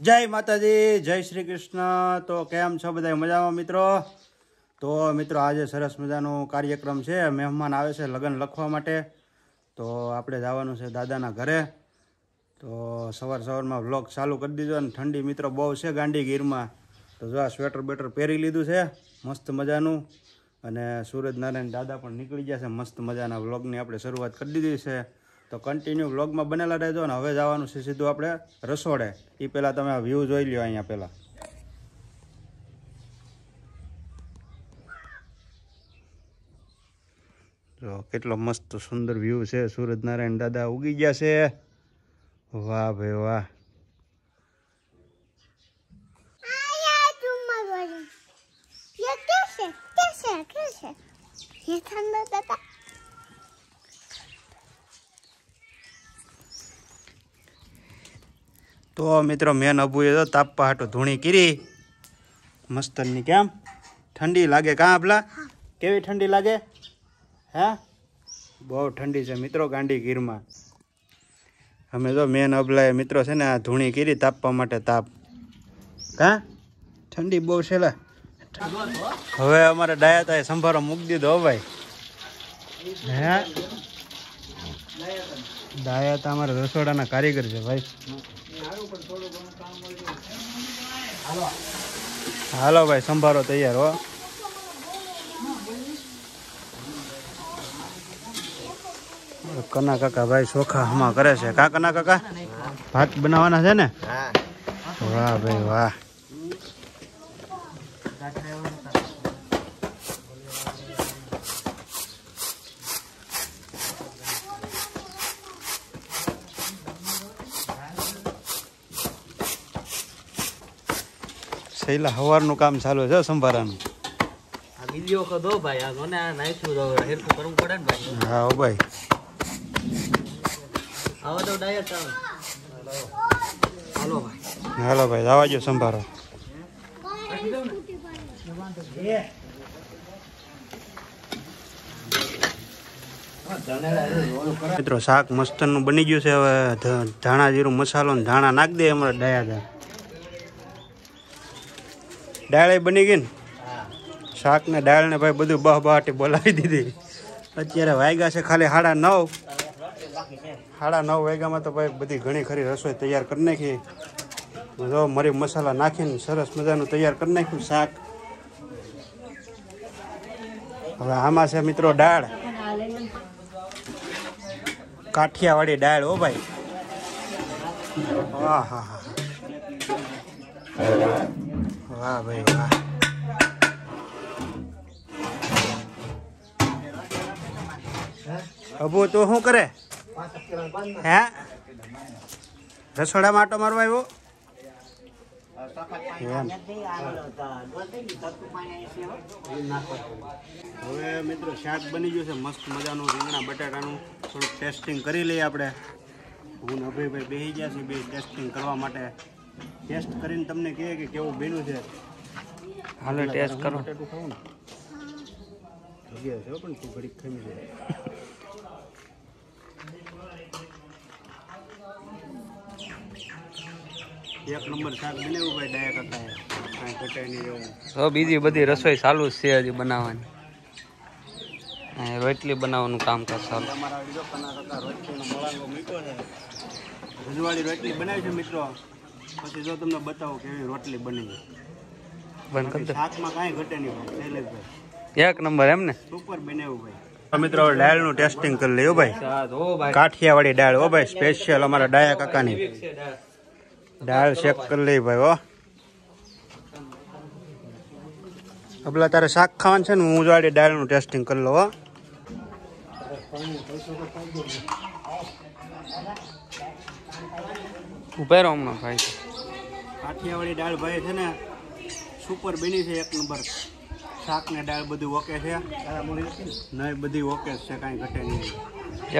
જય માતાજી, જય શ્રી કૃષ્ણ। તો કેમ છો બધા? મજામાં મિત્રો? તો મિત્રો આજે સરસ મજાનો કાર્યક્રમ છે, મહેમાન આવે છે લગ્ન લખવા માટે। તો આપણે જવાનું છે દાદાના ઘરે। તો સવારમાં વ્લોગ ચાલુ કરી દીધો અને ઠંડી મિત્રો બહુ છે ગાંડી ગીરમાં। તો જો આ સ્વેટર બેટર પહેરી લીધું છે મસ્ત મજાનું, અને સૂરજનારાયણ દાદા પણ નીકળી ગયા છે। મસ્ત મજાના વ્લોગની આપણે શરૂઆત કરી દીધી છે। તો કન્ટિન્યુ વ્લોગમાં બનેલા રહેજો ને હવે જવાનું છે સીધું આપણે રસોડે। એ પહેલાં તમે આ વ્યૂ જોઈ લ્યો અહીંયા પહેલાં। જો કેટલો મસ્ત સુંદર વ્યૂ છે। સૂરજનારાયણ દાદા ઉગી ગયા છે। વાહ ભાઈ વાહ। તો મિત્રો મેન અબુએ તો તાપવા હાટો ધૂણી કરી મસ્તની। કેમ ઠંડી લાગે કાં આપલા? કેવી ઠંડી લાગે? હે બહુ ઠંડી છે મિત્રો ગાંડી ગીરમાં। અમે તો મેન અબલાએ મિત્રો છે ને આ ધૂણી કરી તાપવા માટે તાપ। કાં ઠંડી બહુ છે લા। હવે અમારે ડાયાતાએ સંભારો મૂકી દીધો હો ભાઈ। હે ડાયાતા અમારા રસોડાના કારીગર છે ભાઈ। હાલો ભાઈ સંભારો તૈયાર હો। કના કાકા ભાઈ ચોખા હમા કરે છે। કા કના કાકા ભાત બનાવવાના છે ને? વાહ ભાઈ વાહ। સહેલા હવારનું કામ ચાલુ છે સંભારાનું। આ વિડિયો કો દો ભાઈ, આ મને આ નાખ્યું તો હેરકું કરવું પડે ને ભાઈ। હા હો ભાઈ આવો તો ડાયટ આવો। હાલો ભાઈ, હાલો ભાઈ જવા જો સંભારો। મિત્રો શાક મસ્તનું બની ગયું છે। હવે ધાણા જીરું મસાલો ને ધાણા નાખી દે અમારે ડાયા। દાળ બની ગઈ ને? શાક ને દાળ ને ભાઈ બધું બહાટી બોલાવી દીધી। અત્યારે વાગ્યા છે ખાલી 9:30। 9:30 વાગ્યામાં તો ભાઈ બધી ઘણી ખરી રસોઈ તૈયાર કરી નાખી। જો મરી મસાલા નાખીને સરસ મજાનું તૈયાર કરી નાખ્યું શાક। હવે આમાં છે મિત્રો દાળ, કાઠિયાવાડી દાળ હો ભાઈ। વાહ હા હા વાહ ભાઈ વાહ। અબુ તો શું કરે? હે રસોડામાં આટો મારવા આવ્યો? હવે મિત્રો શાક બની ગયું છે મસ્ત મજાનું રીંગણા બટાટાનું। થોડુંક ટેસ્ટિંગ કરી લઈએ આપણે। હું ને અભયભાઈ બેસી ગયા છે બે ટેસ્ટિંગ કરવા માટે। ટેસ્ટ કરીને તમને કહે કે કેવું બન્યું છે। હાલો ટેસ્ટ કરો। બટાટું ખાવું ને જગ્યા છે પણ તું ઘડીક ખમી જાય। એક નંબર શાક બનાવ્યું ભાઈ ડાયા કાકાએ, કાંઈ ઘટાય નહીં એવું। તો બીજી બધી રસોઈ ચાલુ જ છે હજી બનાવવાની। રોટલી બનાવવાનું કામકાજ ચાલુ। અમારા જો કના કાકા રોટલીનો મળાંગો મૂક્યો છે। રજવાડી રોટલી બનાવી છે મિત્રો। પછી જો તમને બતાવો કેવી રોટલી બની છે। બંધ કરી દો। શાકમાં કાંઈ ઘટે નહીં ભાઈ શૈલેષભાઈ, એક નંબર એમ ને? સુપર બનાવ્યું ભાઈ। મિત્રો દાળનું ટેસ્ટિંગ કરી લઈએ ભાઈ। કાઠિયાવાડી દાળ હો ભાઈ, સ્પેશિયલ અમારા ડાયા કાકાની દાળ ચેક કરી લઈ ભાઈ હો। અબલા તારે શાક ખાવાનું છે ને? હું જોડે દાળનું ટેસ્ટિંગ કરી લઉં હો। ઉભા રહો હમણાં ભાઈ। કાઠિયાવાડી દાળ ભાઈ છે ને સુપર બની છે એક નંબર। શાક ને દાળ બધું ઓકે છે નહીં, બધી ઓકે છે કાંઈ ઘટે નહીં,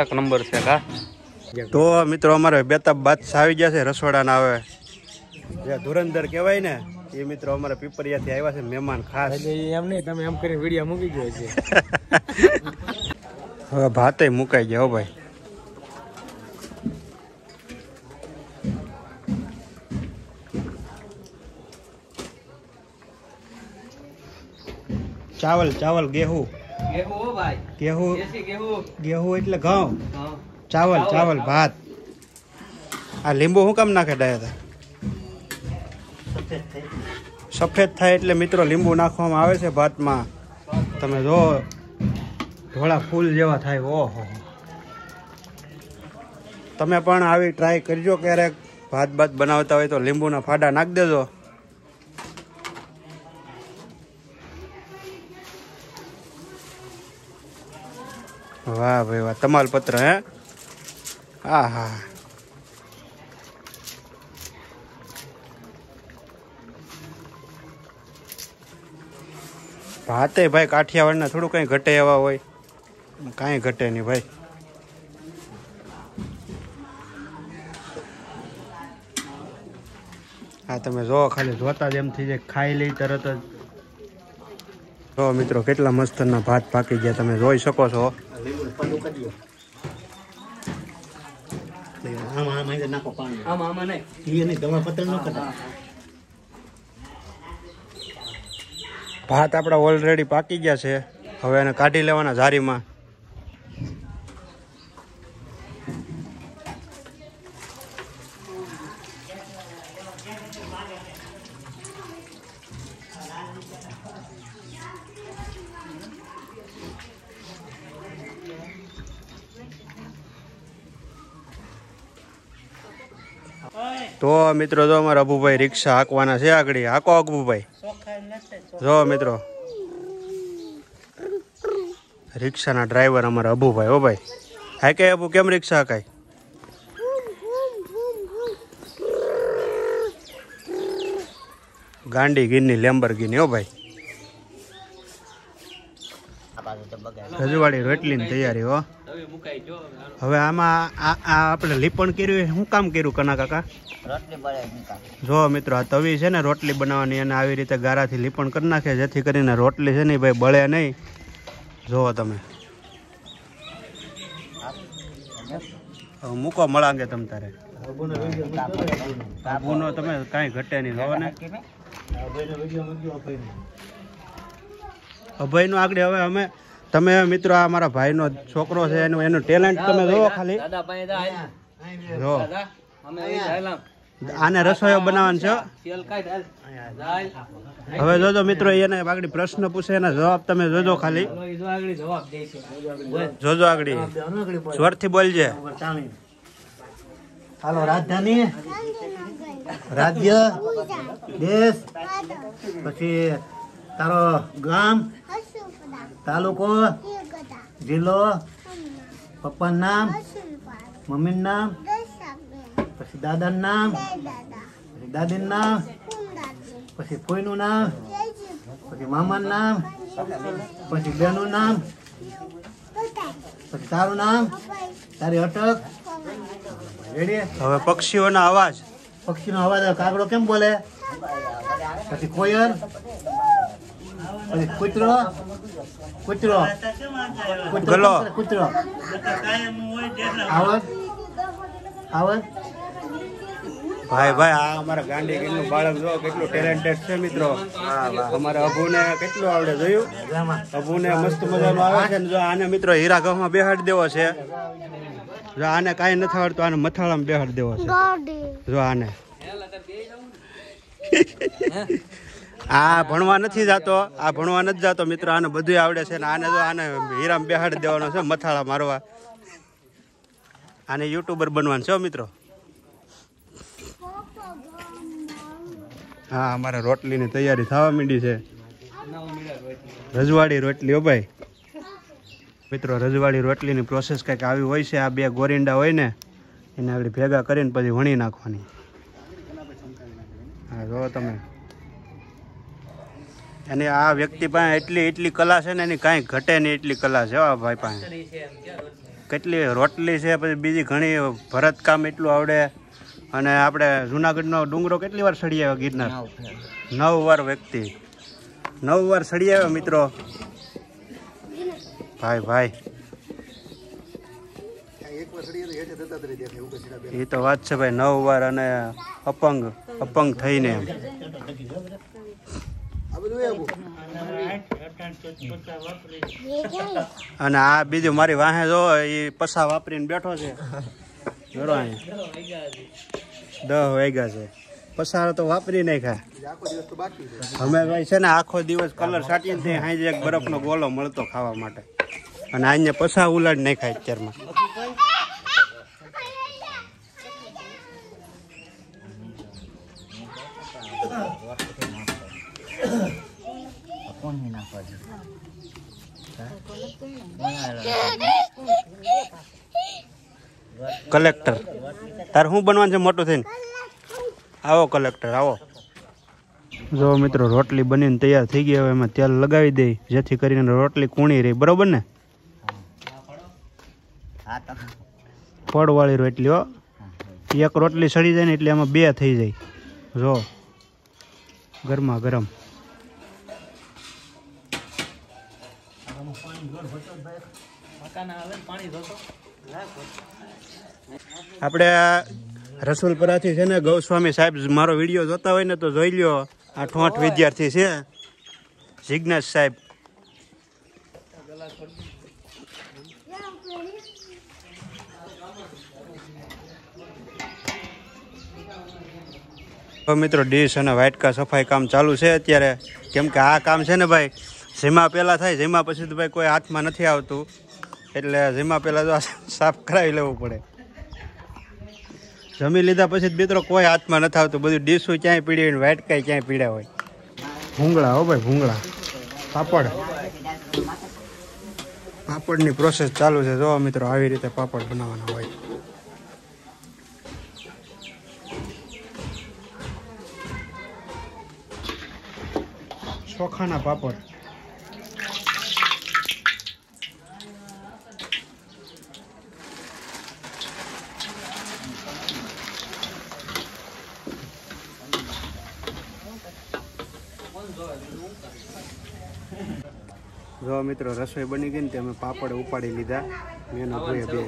એક નંબર છે કા। તો મિત્રો અમારે બેતાબ બાદશાહ આવી ગયા છે રસોડાના। હવે જે ધુરંધર કહેવાય ને એ મિત્રો અમારા પીપરિયાથી આવ્યા છે મહેમાન ખાસ। એમ નહીં, તમે એમ કરીને વિડીયો મૂકી ગયો છે। હવે ભાતે મુકાઈ ગયા હો ભાઈ। ચાવલ ચાવલ ગેહું गेहूं हो भाई ગેહું देसी गेहूं ગેહું એટલે ઘઉં हाँ ચાવલ ચાવલ ભાત આ લીંબુ શું કામ નાખે ડાયા સફેદ થાય એટલે મિત્રો લીંબુ નાખવામાં આવે છે ભાતમાં તમે જો ધોળા ફૂલ જેવા થાય ઓહો તમે પણ આવી ટ્રાય કરજો ક્યારેક ભાત ભાત બનાવતા હોય તો લીંબુના ફાડા નાખી દેજો વાહ ભાઈ વાહ તમાલપત્ર હે હા હા ભાતે ભાઈ કાઠિયાવાડના થોડું કંઈ ઘટે એવા હોય કાંઈ ઘટે નહીં ભાઈ હા તમે જો ખાલી જોતા જ એમ થઈ જાય ખાઈ લઈ તરત જ જો મિત્રો કેટલા મસ્તના ભાત પાકી ગયા તમે જોઈ શકો છો आमा आमा नहीं ભાત આપણા ઓલરેડી પાકી ગયા છે હવે એને કાઢી લેવાના જારીમાં તો મિત્રો જો અમારા અભુભાઈ રિક્ષા હાંકવાના છે આગળ હાંકો અભુભાઈ જો મિત્રો રિક્ષાના ડ્રાઈવર અમારા અભુભાઈ હો ભાઈ હાકે અભુ કેમ રિક્ષા હાકાય ગાંડી ગીરની લેમ્બરગીની હો ભાઈ રજવાડી રોટલીની તૈયારી હો तभी मुकाई जो હવે આમાં આ આપણે લીપણ કર્યું શું કામ કર્યું કના કાકા रोटली बड़े निकाल જો મિત્રો આ તવી છે ને રોટલી બનાવવાની અને આવી રીતે ગારાથી લીપણ કરી નાખે જેથી કરીને રોટલી છે ને ભાઈ બળે નહીં જુઓ તમે હવે મૂકો મળાંગે તમ તારે આબુનો તમે કાંઈ ઘટે નહીં જોવો ને અભયનો આગળ હવે અમે તમે મિત્રો આ મારા ભાઈનો છોકરો છે એનું ટેલેન્ટ તમે જોવો ખાલી दादा पाए दा જો दादा हमें वही डालम આને રસોઈઓ બનાવવાનો છે तेल का डाल डाल હવે જોજો મિત્રો એને આગળ પ્રશ્ન પૂછે એના જવાબ તમે જોજો ખાલી चलो इधर आगे जवाब दे छे જોજો આગળ જોરથી બોલજે હાલો રાજધાની રાજ્ય દેશ પછી તારો ગામ તાલુકો જિલ્લો પપ્પાનું નામ મમ્મીનું નામ પછી દાદાનું નામ પછી દાદીનું નામ પછી ફોઈનું નામ પછી મામાનું નામ પછી બેનનું નામ પછી તારું નામ તારી અટક રેડી હવે પક્ષીઓના અવાજ પક્ષીનો અવાજ કાગડો કેમ બોલે પછી કોયલ પછી કૂતરો કૂતરો ગલો. કૂતરો આવત આવત ભાઈ ભાઈ આ અમારા ગાંડી ગીરનું બાળક જો કેટલું ટેલેન્ટેડ છે મિત્રો અમારા અભુને કેટલું આવડે જોયું અભુને મસ્ત મજાનું આવે છે ને જો આને મિત્રો હીરા ઘઉંમાં બેહાડી દેવો છે જો આને કાંઈ નથી આવડતું આને મથાળામાં બેહાડી દેવો છે જો આને આ ભણવા નથી જાતો આ ભણવા નથી જાતો મિત્રો આને બધું આવડે છે ને આને જો આને હીરામાં બેહાડી દેવાનો છે મથાળા મારવા આને યુટ્યુબર બનવાનું છે હો મિત્રો હા અમારે રોટલીની તૈયારી થવા માંડી છે રજવાડી રોટલી હો ભાઈ મિત્રો રજવાડી રોટલીની પ્રોસેસ કંઈક આવી હોય છે આ બે ગોરિંડા હોય ને એને આગળ ભેગા કરીને પછી વણી નાખવાની હા જો તમે અને આ વ્યક્તિ પાસે એટલી કલા છે ને એની કાંઈ ઘટે નહીં એટલી કલા છે આ ભાઈ પાસે કેટલી રોટલી છે પછી બીજી ઘણી ભરતકામ એટલું આવડે અને આપણે જુનાગઢનો ડુંગરો કેટલી વાર સડી આવ્યો ગિરનાર 9 વાર વ્યક્તિ 9 વાર સડી આવ્યો મિત્રો ભાઈ ભાઈ એ તો વાત છે ભાઈ 9 વાર અને અપંગ થઈને એમ અને આ બીજું મારી વાહે જો એ પસા વાપરીને બેઠો છે. જોરો અહીંયા 10 વાગ્યા છે. પસારો તો વાપરી નાખ્યા. અમે ભાઈ છે ને આખો દિવસ કલર સાટીને તે હાંજે એક બરફનો ગોલો મળતો ખાવા માટે. અને અહીંયા પસા ઉલાડ નાખ્યા અત્યારમાં. કલેક્ટર તાર શું બનવાનું છે મોટું થઈને? આવો કલેક્ટર આવો. જો મિત્રો રોટલી બનીને તૈયાર થઈ ગઈ. હવે એમાં તેલ લગાવી દઈ જેથી કરીને રોટલી કૂણી રહી. બરોબર ને? પડવાળી રોટલી હો. એક રોટલી સડી જાય ને એટલે એમાં 2 થઈ જાય. જો ગરમા ગરમ. આપણે રસુલપરાથી છે ને ગૌસ્વામી સાહેબ મારો વિડીયો જોતા હોય ને તો જોઈ લ્યો. 8 વિદ્યાર્થી છે. જિજ્ઞાસ સાહેબ. મિત્રો ડીશ અને વાટકા સફાઈ કામ ચાલુ છે અત્યારે. કેમ કે આ કામ છે ને ભાઈ જેમાં પહેલાં થાય જેમાં પછી તો ભાઈ કોઈ હાથમાં નથી આવતું. એટલે જેમાં પહેલાં તો સાફ કરાવી લેવું પડે. જમી લીધા પછી મિત્રો કોઈ હાથમાં નથી આવતું. બધું ડીશું ક્યાંય પીડી હોય, વાટકાય ક્યાંય પીડ્યા હોય. ભૂંગળા હો ભાઈ ભૂંગળા. પાપડ પાપડની પ્રોસેસ ચાલુ છે. જો મિત્રો આવી રીતે પાપડ બનાવવાના હોય. ચોખાના પાપડ. જો મિત્રો રસોઈ બની ગઈ ને તે અમે પાપડ ઉપાડી લીધા. મેનો ભાઈ બે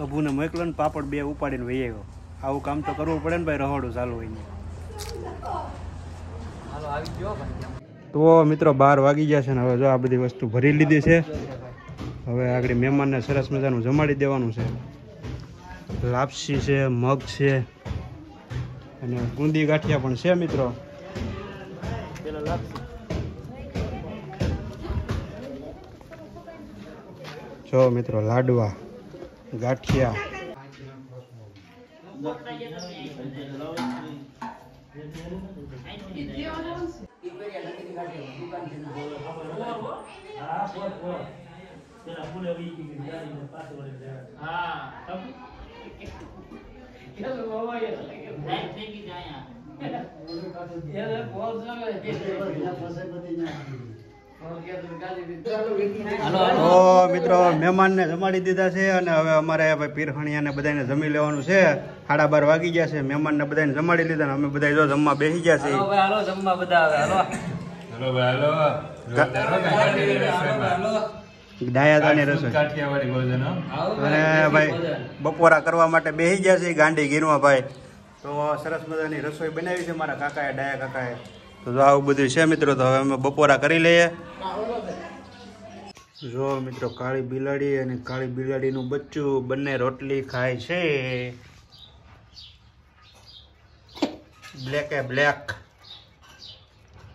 અભુને મોકલો ને પાપડ 2 ઉપાડીને વહી આવ્યો. આવું કામ તો કરવું પડે ને ભાઈ રહોડું ચાલુ હોય ને. તો મિત્રો 12 વાગી ગયા છે ને હવે જો આ બધી વસ્તુ ભરી લીધી છે. હવે આગળ મહેમાનને સરસ મજાનું જમાડી દેવાનું છે. લાપસી છે, મગ છે અને ગુંદી ગાંઠિયા પણ છે મિત્રો. જો મિત્રો લાડવા, ગાંઠિયા. તો મિત્રો મહેમાનને જમાડી દીધા છે અને હવે અમારે ભાઈ પીરખણિયાને બધાને જમી લેવાનું છે. 12:30 વાગી ગયા છે. મહેમાનને બધાને જમાડી લીધા ને અમે બધા જો જમવા બેસી ગયા છે. હાલો જમવા બધા આવે. હાલો ડાયાદાની રસોઈ અને ભાઈ બપોરા કરવા માટે બેસી ગયા છે ગાંડી ગીરમાં ભાઈ. તો સરસ મજાની રસોઈ બનાવી છે મારા કાકાએ, ડાયા કાકાએ. તો આવું બધું છે મિત્રો. તો હવે અમે બપોરા કરી લઈએ. જો મિત્રો કાળી બિલાડી અને કાળી બિલાડીનું બચ્ચું બંને રોટલી ખાય છે. બ્લેક એ બ્લેક.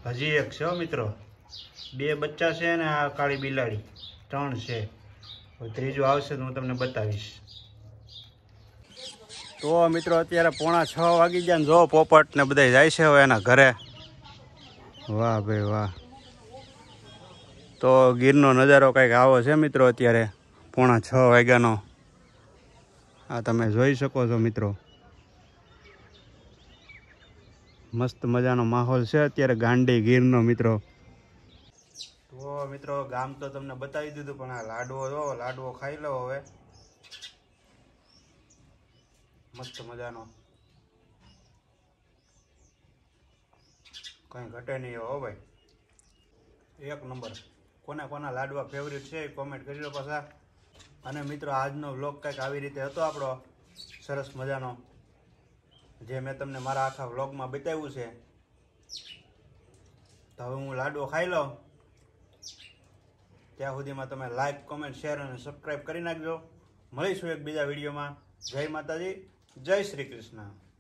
હજી એક છે મિત્રો. 2 બચ્ચા છે ને આ કાળી બિલાડી 3 છે. ત્રીજું આવશે તો હું તમને બતાવીશ. તો મિત્રો અત્યારે 5:45 વાગી ગયા ને જો પોપટ ને બધા જાય છે હવે એના ઘરે. વાહ ભાઈ વાહ. તો ગીરનો નજારો કંઈક આવો છે મિત્રો. અત્યારે 5:45 વાગ્યાનો આ તમે જોઈ શકો છો મિત્રો. મસ્ત મજાનો માહોલ છે અત્યારે ગાંડી ગીરનો મિત્રો. તો મિત્રો ગામ તો તમને બતાવી દીધું પણ આ લાડવો જો લાડવો ખાઈ લો હવે. મસ્ત મજાનો કંઈ ઘટે નહીં હો ભાઈ. 1 નંબર. કોના કોના લાડવા ફેવરિટ છે એ કોમેન્ટ કરી લો પાછા. અને મિત્રો આજનો વ્લોગ કંઈક આવી રીતે હતો આપણો. સરસ મજાનો, જે મેં તમને મારા આખા વ્લોગમાં બતાવ્યું છે. તો હવે હું લાડવો ખાઈ લઉં. ત્યાં સુધીમાં તમે લાઈક, કોમેન્ટ, શેર અને સબસ્ક્રાઈબ કરી નાખજો. મળીશું એક બીજા વિડીયોમાં. જય માતાજી, જય શ્રી કૃષ્ણ.